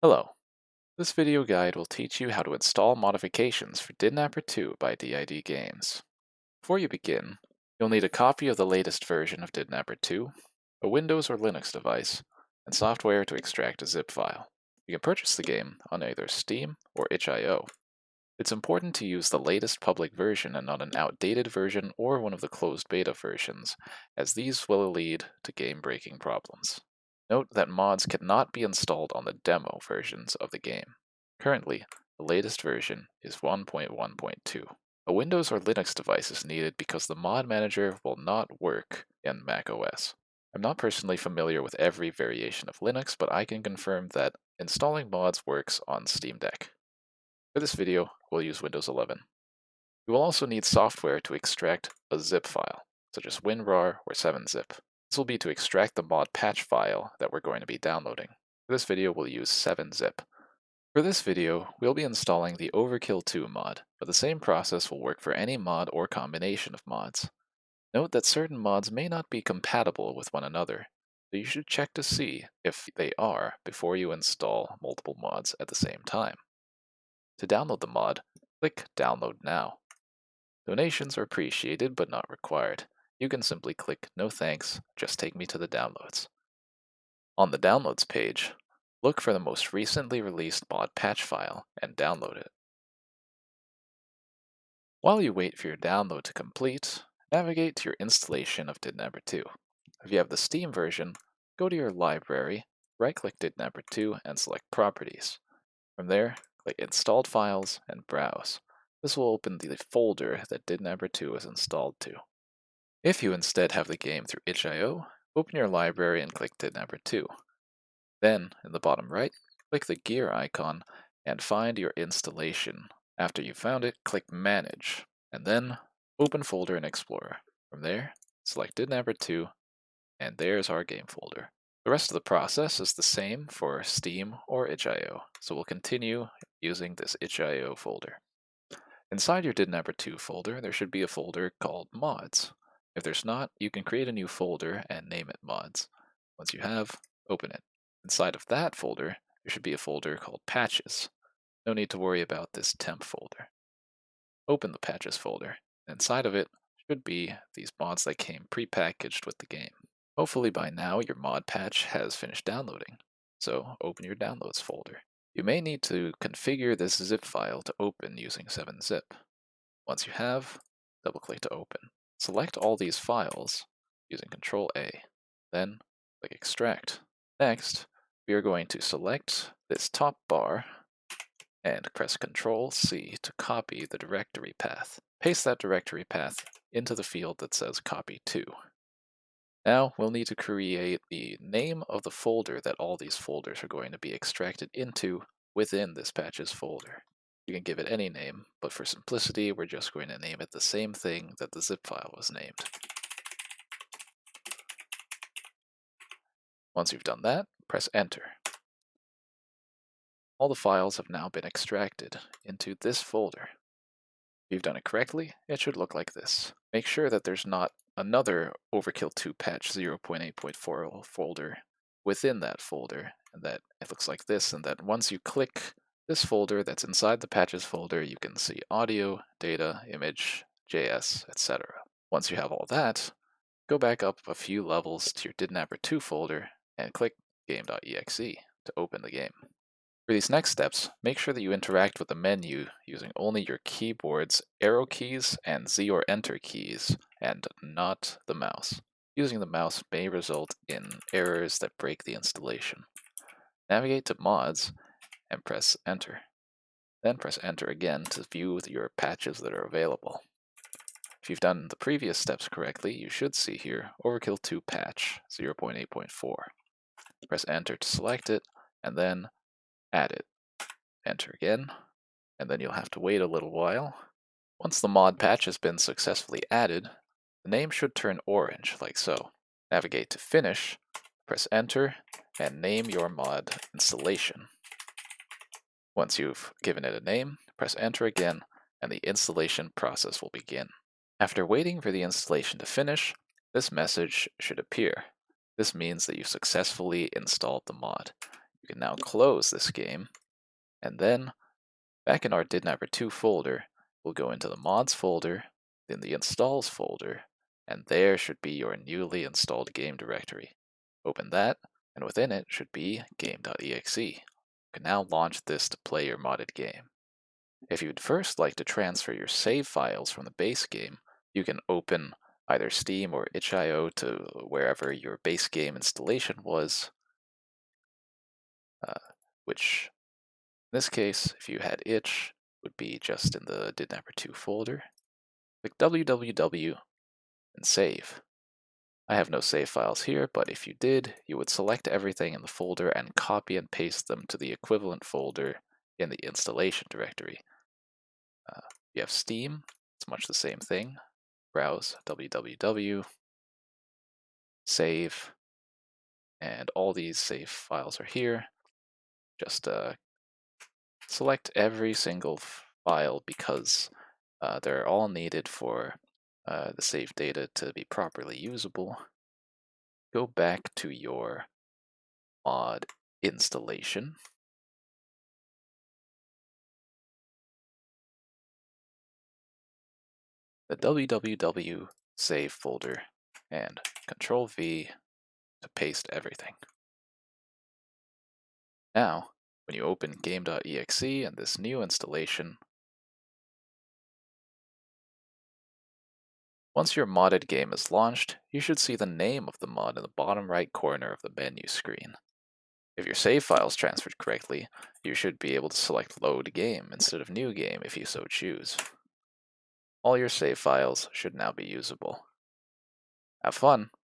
Hello, this video guide will teach you how to install modifications for Didnapper 2 by DID Games. Before you begin, you'll need a copy of the latest version of Didnapper 2, a Windows or Linux device, and software to extract a zip file. You can purchase the game on either Steam or itch.io. It's important to use the latest public version and not an outdated version or one of the closed beta versions, as these will lead to game-breaking problems. Note that mods cannot be installed on the demo versions of the game. Currently, the latest version is 1.1.2. A Windows or Linux device is needed because the mod manager will not work in macOS. I'm not personally familiar with every variation of Linux, but I can confirm that installing mods works on Steam Deck. For this video, we'll use Windows 11. You will also need software to extract a zip file, such as WinRAR or 7-zip. This will be to extract the mod patch file that we're going to be downloading. For this video, we'll use 7-zip. For this video, we'll be installing the Overkill 2 mod, but the same process will work for any mod or combination of mods. Note that certain mods may not be compatible with one another, so you should check to see if they are before you install multiple mods at the same time. To download the mod, click Download Now. Donations are appreciated but not required. You can simply click No thanks, just take me to the downloads. On the downloads page, look for the most recently released mod patch file and download it. While you wait for your download to complete, navigate to your installation of Didnapper 2. If you have the Steam version, go to your library, right-click Didnapper 2 and select Properties. From there, click Installed Files and Browse. This will open the folder that Didnapper 2 is installed to. If you instead have the game through itch.io, open your library and click Didnapper 2. Then, in the bottom right, click the gear icon and find your installation. After you've found it, click Manage, and then open Folder in Explorer. From there, select Didnapper 2, and there's our game folder. The rest of the process is the same for Steam or itch.io, so we'll continue using this itch.io folder. Inside your Didnapper 2 folder, there should be a folder called Mods. If there's not, you can create a new folder and name it Mods. Once you have, open it. Inside of that folder, there should be a folder called Patches. No need to worry about this temp folder. Open the Patches folder. Inside of it should be these mods that came pre-packaged with the game. Hopefully by now your mod patch has finished downloading, so open your Downloads folder. You may need to configure this zip file to open using 7-zip. Once you have, double-click to open. Select all these files using Ctrl-A, then click Extract. Next, we are going to select this top bar and press Ctrl-C to copy the directory path. Paste that directory path into the field that says Copy To. Now we'll need to create the name of the folder that all these folders are going to be extracted into within this patches folder. You can give it any name, but for simplicity, we're just going to name it the same thing that the zip file was named. Once you've done that, press Enter. All the files have now been extracted into this folder. If you've done it correctly, it should look like this. Make sure that there's not another Overkill 2 patch 0.8.4 folder within that folder, and that it looks like this, and that once you click this folder that's inside the patches folder, you can see audio, data, image, JS, etc. Once you have all that, go back up a few levels to your Didnapper 2 folder and click game.exe to open the game. For these next steps, make sure that you interact with the menu using only your keyboard's arrow keys and Z or Enter keys, and not the mouse. Using the mouse may result in errors that break the installation. Navigate to Mods and press Enter. Then press Enter again to view your patches that are available. If you've done the previous steps correctly, you should see here Overkill 2 patch 0.8.4. Press Enter to select it, and then add it. Enter again, and then you'll have to wait a little while. Once the mod patch has been successfully added, the name should turn orange, like so. Navigate to Finish, press Enter, and name your mod installation. Once you've given it a name, press Enter again, and the installation process will begin. After waiting for the installation to finish, this message should appear. This means that you've successfully installed the mod. You can now close this game, and then back in our Didnapper 2 folder, we'll go into the mods folder, then the installs folder, and there should be your newly installed game directory. Open that, and within it should be game.exe. You can now launch this to play your modded game. If you'd first like to transfer your save files from the base game, you can open either Steam or itch.io to wherever your base game installation was, which in this case, if you had itch, would be just in the Didnapper 2 folder. Click www and save. I have no save files here, but if you did, you would select everything in the folder and copy and paste them to the equivalent folder in the installation directory. You have Steam, it's much the same thing. Browse www, save, and all these save files are here. Just select every single file because they're all needed for the save data to be properly usable. Go back to your mod installation. The www save folder and Control V to paste everything. Now, when you open game.exe and this new installation, once your modded game is launched, you should see the name of the mod in the bottom right corner of the menu screen. If your save files transferred correctly, you should be able to select Load Game instead of New Game if you so choose. All your save files should now be usable. Have fun!